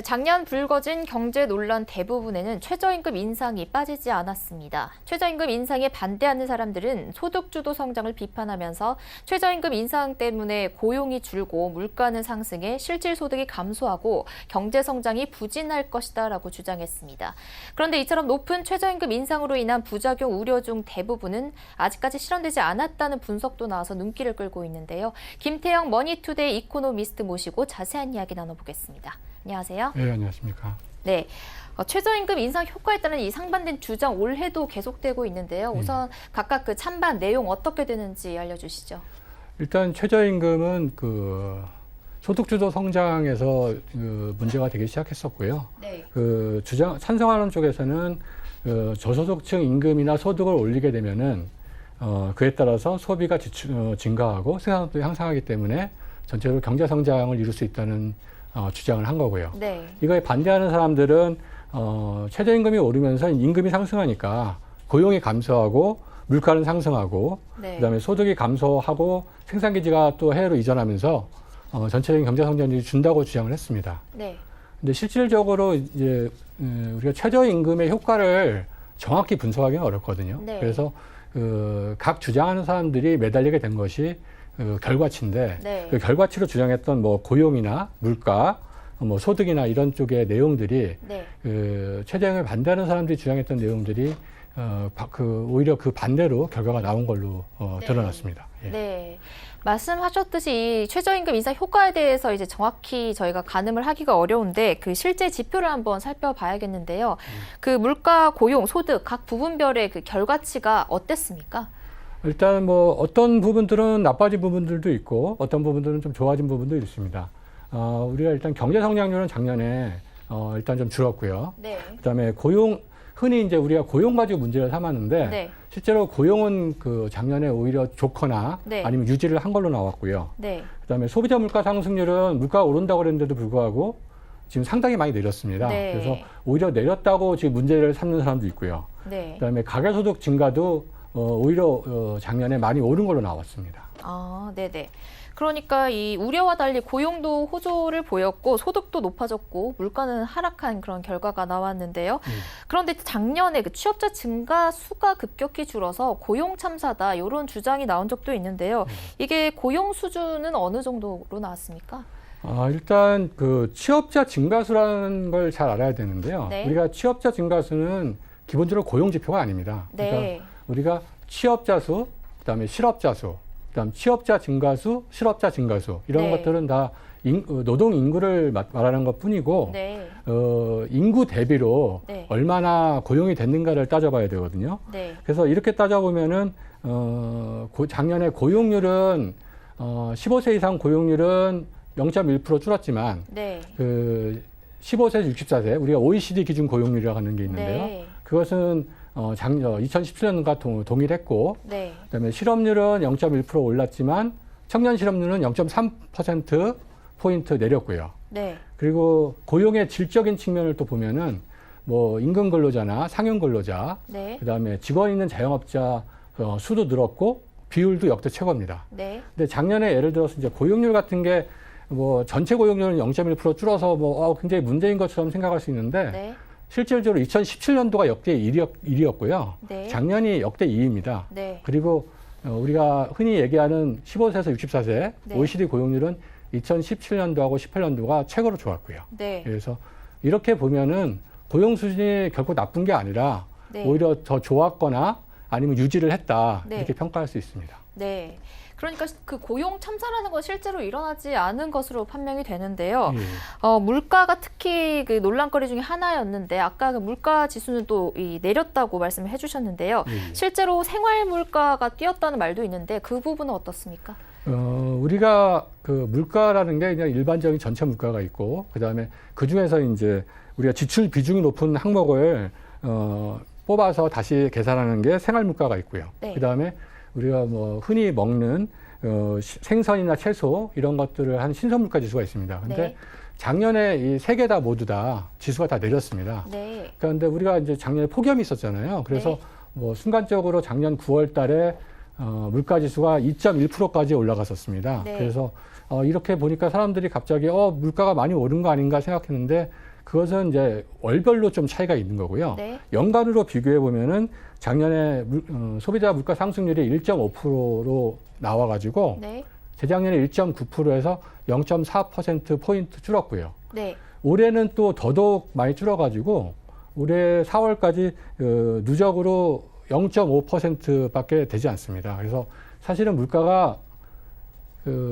작년 불거진 경제 논란 대부분에는 최저임금 인상이 빠지지 않았습니다. 최저임금 인상에 반대하는 사람들은 소득주도 성장을 비판하면서 최저임금 인상 때문에 고용이 줄고 물가는 상승해 실질 소득이 감소하고 경제 성장이 부진할 것이다라고 주장했습니다. 그런데 이처럼 높은 최저임금 인상으로 인한 부작용 우려 중 대부분은 아직까지 실현되지 않았다는 분석도 나와서 눈길을 끌고 있는데요. 김태형 머니투데이 이코노미스트 모시고 자세한 이야기 나눠보겠습니다. 안녕하세요. 네, 안녕하십니까. 네, 최저임금 인상 효과에 따른 이 상반된 주장 올해도 계속되고 있는데요. 우선 각각 그 찬반 내용 어떻게 되는지 알려주시죠. 일단 최저임금은 소득주도 성장에서 문제가 되기 시작했었고요. 네. 찬성하는 쪽에서는 저소득층 임금이나 소득을 올리게 되면은 그에 따라서 소비가 증가하고 생산성도 향상하기 때문에 전체적으로 경제 성장을 이룰 수 있다는 주장을 한 거고요. 네. 이거에 반대하는 사람들은 최저임금이 오르면서 임금이 상승하니까 고용이 감소하고 물가는 상승하고 네. 그다음에 소득이 감소하고 생산기지가 또 해외로 이전하면서 전체적인 경제 성장률이 준다고 주장을 했습니다. 네. 근데 실질적으로 이제 우리가 최저임금의 효과를 정확히 분석하기는 어렵거든요. 네. 그래서 각 주장하는 사람들이 매달리게 된 것이 결과치인데 네. 그 결과치로 주장했던 뭐 고용이나 물가, 뭐 소득이나 이런 쪽의 내용들이 네. 최저임금에 반대하는 사람들이 주장했던 내용들이 오히려 그 반대로 결과가 나온 걸로 네. 드러났습니다. 예. 네. 말씀하셨듯이 이 최저임금 인상 효과에 대해서 이제 정확히 저희가 가늠을 하기가 어려운데 그 실제 지표를 한번 살펴봐야겠는데요. 그 물가, 고용, 소득 각 부분별의 그 결과치가 어땠습니까? 일단 뭐 어떤 부분들은 나빠진 부분들도 있고 어떤 부분들은 좀 좋아진 부분도 있습니다. 우리가 일단 경제 성장률은 작년에 일단 좀 줄었고요. 네. 그다음에 고용, 흔히 이제 우리가 고용 가지고 문제를 삼았는데 네. 실제로 고용은 작년에 오히려 좋거나 네. 아니면 유지를 한 걸로 나왔고요. 네. 그다음에 소비자 물가 상승률은 물가가 오른다고 그랬는데도 불구하고 지금 상당히 많이 내렸습니다. 네. 그래서 오히려 내렸다고 지금 문제를 삼는 사람도 있고요. 네. 그다음에 가계소득 증가도 오히려 작년에 많이 오른 걸로 나왔습니다. 네네. 그러니까 이 우려와 달리 고용도 호조를 보였고 소득도 높아졌고 물가는 하락한 그런 결과가 나왔는데요. 그런데 작년에 그 취업자 증가 수가 급격히 줄어서 고용 참사다 이런 주장이 나온 적도 있는데요. 이게 고용 수준은 어느 정도로 나왔습니까? 일단 취업자 증가수라는 걸 잘 알아야 되는데요. 네. 우리가 취업자 증가수는 기본적으로 고용 지표가 아닙니다. 네. 그러니까 우리가 취업자 수, 그다음에 실업자 수, 그다음 취업자 증가수, 실업자 증가수 이런 네. 것들은 다 노동 인구를 말하는 것뿐이고 네. 인구 대비로 네. 얼마나 고용이 됐는가를 따져봐야 되거든요. 네. 그래서 이렇게 따져보면은 작년에 고용률은 15세 이상 고용률은 0.1% 줄었지만 네. 15세에서 64세 우리가 OECD 기준 고용률이라고 하는 게 있는데요. 네. 그것은 2017년과 동일했고 네. 그다음에 실업률은 0.1% 올랐지만 청년 실업률은 0.3% 포인트 내렸고요. 네. 그리고 고용의 질적인 측면을 또 보면은 뭐 임금 근로자나 상용 근로자, 네. 그다음에 직원 있는 자영업자 수도 늘었고 비율도 역대 최고입니다. 네. 근데 작년에 예를 들어서 이제 고용률 같은 게 뭐 전체 고용률은 0.1% 줄어서 뭐 굉장히 문제인 것처럼 생각할 수 있는데 네. 실질적으로 2017년도가 역대 1위였고요. 네. 작년이 역대 2위입니다. 네. 그리고 우리가 흔히 얘기하는 15세에서 64세 네. OECD 고용률은 2017년도하고 18년도가 최고로 좋았고요. 네. 그래서 이렇게 보면은 고용 수준이 결코 나쁜 게 아니라 네. 오히려 더 좋았거나 아니면 유지를 했다 네. 이렇게 평가할 수 있습니다. 네. 그러니까 그 고용 참사라는 건 실제로 일어나지 않은 것으로 판명이 되는데요. 예. 물가가 특히 그 논란거리 중에 하나였는데 아까 그 물가 지수는 또 내렸다고 말씀을 해주셨는데요. 예. 실제로 생활 물가가 뛰었다는 말도 있는데 그 부분은 어떻습니까? 우리가 물가라는 게 그냥 일반적인 전체 물가가 있고 그다음에 그 중에서 이제 우리가 지출 비중이 높은 항목을 뽑아서 다시 계산하는 게 생활 물가가 있고요. 네. 그다음에 우리가 뭐 흔히 먹는 생선이나 채소 이런 것들을 한 신선 물가 지수가 있습니다. 근데 네. 작년에 이 세 개 다 모두 다 지수가 다 내렸습니다. 네. 그런데 우리가 이제 작년에 폭염이 있었잖아요. 그래서 네. 뭐 순간적으로 작년 9월 달에 물가 지수가 2.1%까지 올라갔었습니다. 네. 그래서 이렇게 보니까 사람들이 갑자기 물가가 많이 오른 거 아닌가 생각했는데 그것은 이제 월별로 좀 차이가 있는 거고요. 네. 연간으로 비교해 보면은 작년에 소비자 물가 상승률이 1.5%로 나와가지고 네. 재작년에 1.9%에서 0.4%포인트 줄었고요. 네. 올해는 또 더더욱 많이 줄어가지고 올해 4월까지 누적으로 0.5%밖에 되지 않습니다. 그래서 사실은 물가가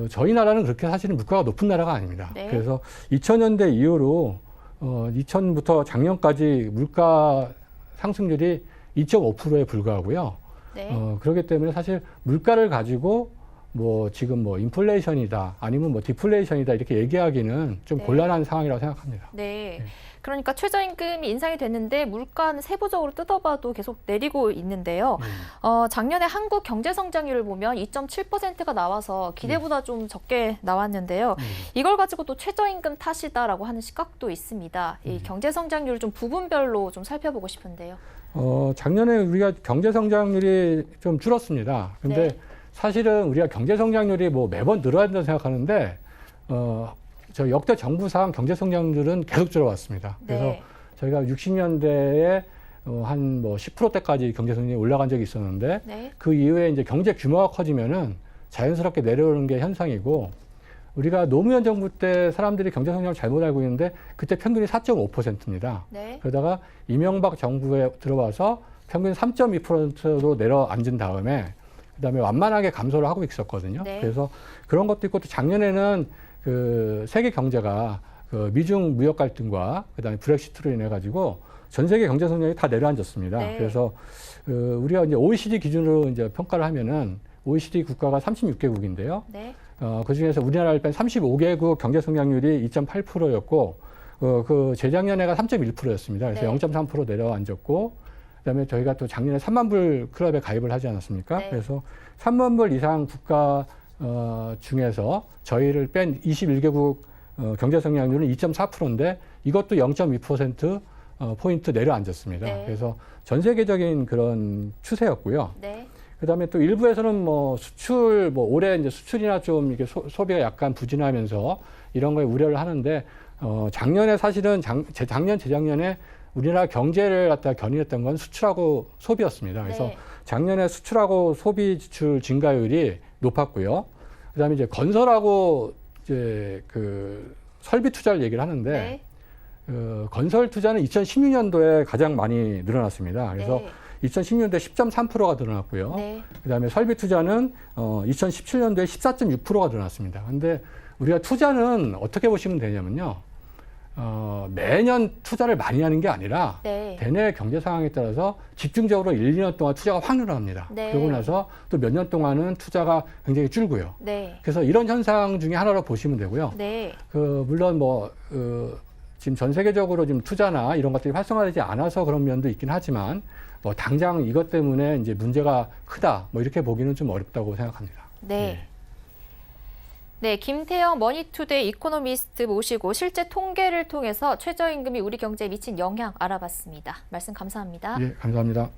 저희 나라는 그렇게 사실은 물가가 높은 나라가 아닙니다. 네. 그래서 2000년대 이후로 2000부터 작년까지 물가 상승률이 2.5%에 불과하고요. 네. 그렇기 때문에 사실 물가를 가지고 지금 인플레이션이다 아니면 디플레이션이다 이렇게 얘기하기는 좀 네. 곤란한 상황이라고 생각합니다. 네. 네. 그러니까 최저임금이 인상이 됐는데 물가는 세부적으로 뜯어봐도 계속 내리고 있는데요. 작년에 한국 경제 성장률을 보면 2.7%가 나와서 기대보다 좀 적게 나왔는데요. 이걸 가지고 또 최저임금 탓이다라고 하는 시각도 있습니다. 이 경제 성장률을 좀 부분별로 좀 살펴보고 싶은데요. 작년에 우리가 경제 성장률이 좀 줄었습니다. 근데 네. 사실은 우리가 경제 성장률이 매번 늘어야 된다고 생각하는데 저 역대 정부상 경제 성장률은 계속 줄어왔습니다. 그래서 네. 저희가 60년대에 한 10%대까지 경제 성장률이 올라간 적이 있었는데 네. 그 이후에 이제 경제 규모가 커지면은 자연스럽게 내려오는 게 현상이고 우리가 노무현 정부 때 사람들이 경제 성장을 잘못 알고 있는데 그때 평균이 4.5%입니다. 네. 그러다가 이명박 정부에 들어와서 평균 3.2%로 내려앉은 다음에 그다음에 완만하게 감소를 하고 있었거든요. 네. 그래서 그런 것도 있고 또 작년에는 세계 경제가 미중 무역 갈등과 그다음에 브렉시트로 인해 가지고 전 세계 경제 성장이 다 내려앉았습니다. 네. 그래서 우리가 이제 OECD 기준으로 이제 평가를 하면은 OECD 국가가 36개국인데요. 네. 그 중에서 우리나라를 뺀 35개국 경제 성장률이 2.8%였고 그 재작년에가 3.1%였습니다. 그래서 네. 0.3% 내려앉았고 그다음에 저희가 또 작년에 3만 불 클럽에 가입을 하지 않았습니까? 네. 그래서 3만 불 이상 국가 중에서 저희를 뺀 21개국 경제 성장률은 2.4%인데 이것도 0.2% 포인트 내려앉았습니다. 네. 그래서 전 세계적인 그런 추세였고요. 네. 그다음에 또 일부에서는 수출 올해 이제 수출이나 좀 이게 소비가 약간 부진하면서 이런 거에 우려를 하는데 작년에 사실은 재작년에 우리나라 경제를 갖다 견인했던 건 수출하고 소비였습니다. 그래서 네. 작년에 수출하고 소비 지출 증가율이 높았고요. 그다음에 이제 건설하고 이제 설비 투자를 얘기를 하는데 네. 건설 투자는 2016년도에 가장 많이 늘어났습니다. 그래서 네. 2016년도에 10.3%가 늘어났고요. 네. 그다음에 설비 투자는 2017년도에 14.6%가 늘어났습니다. 근데 우리가 투자는 어떻게 보시면 되냐면요. 매년 투자를 많이 하는 게 아니라 네. 대내 경제 상황에 따라서 집중적으로 1, 2년 동안 투자가 확 늘어납니다. 네. 그러고 나서 또 몇 년 동안은 투자가 굉장히 줄고요. 네. 그래서 이런 현상 중에 하나로 보시면 되고요. 네. 물론 지금 전 세계적으로 지금 투자나 이런 것들이 활성화되지 않아서 그런 면도 있긴 하지만 당장 이것 때문에 이제 문제가 크다 이렇게 보기는 좀 어렵다고 생각합니다. 네. 네, 김태형 머니투데이 이코노미스트 모시고 실제 통계를 통해서 최저임금이 우리 경제에 미친 영향 알아봤습니다. 말씀 감사합니다. 예, 감사합니다.